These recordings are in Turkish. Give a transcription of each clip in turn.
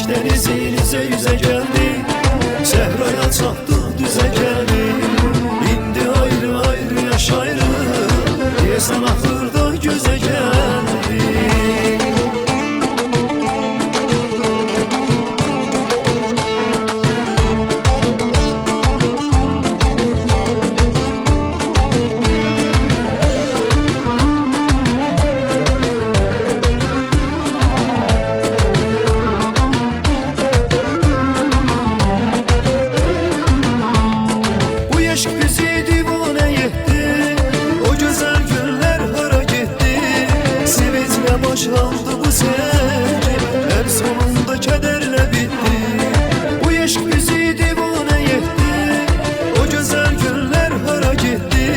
denizinize yüze geldik, Sehraya çattık düze geldik. İndi ayrı ayrı yaşayrı, Yesan ahırda göze geldik. Aşk bizi divane etti, o güzel günler hara gitti. Sevinçle başlandı bu sevgi, her sonunda kederle bitti. Bu aşk bizi divane etti, o güzel günler hara gitti.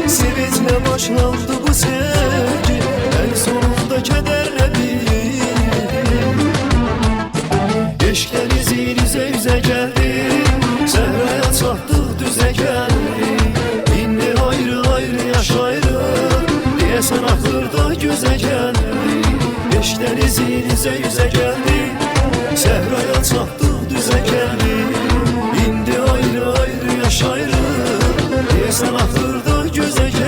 Sevinçle başlandı bu sevgi, her sonunda kederle bitti. Eşk denizinize yüze geldi, Sehraya çattık düze geldik. İndi ayrı ayrı yaşayrı, Yesan ahırda göze geldik. Eşk denizinize yüze geldik, Sehraya çattık düze geldik. İndi ayrı ayrı yaşayrı, Yesan ahırda göze geldik.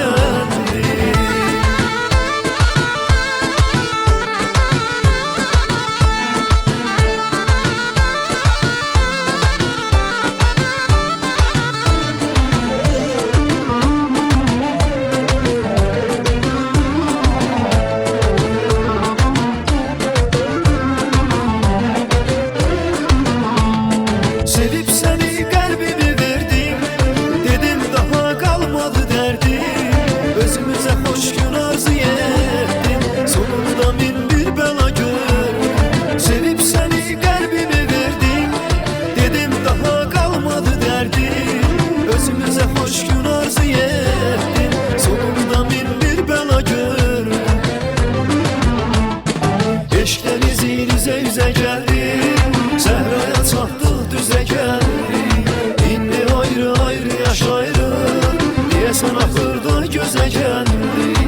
Sevip seni kalbimi verdim, dedim daha kalmadı derdim. Özümüze hoş gün arzu ettim, sonunda min bir bela gördüm. Sevip seni kalbimi verdim, dedim daha kalmadı derdim. Özümüze hoş gün arzu ettim, sonunda min bir bela gördüm. Eşk denizinize yüze geldim, Sehraya çattık düze geldik. İndi ayrı ayrı yaşayrı, Yesan ahırda göze geldik.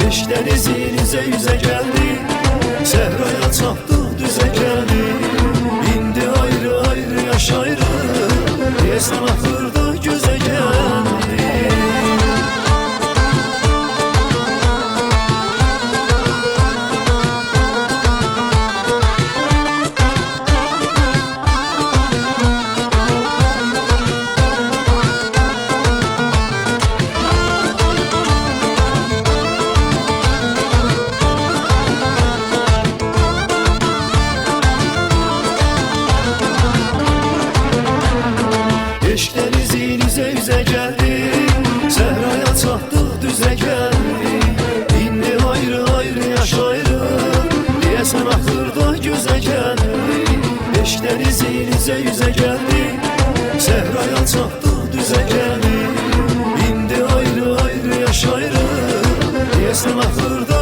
Eşk denizinize yüze geldik, Sehraya çattık düze geldik. İndi ayrı ayrı yaşayrı, Yesan ahırda göze geldik. Eşk denizinize yüze geldik, Sehraya çattık düze geldik. İndi ayrı ayrı yaşayrı, Yesan ahırda göze geldik. Eşk denizinize yüze geldik, Sehraya çattık düze geldik. İndi ayrı ayrı yaşayrı, Yesan ahırda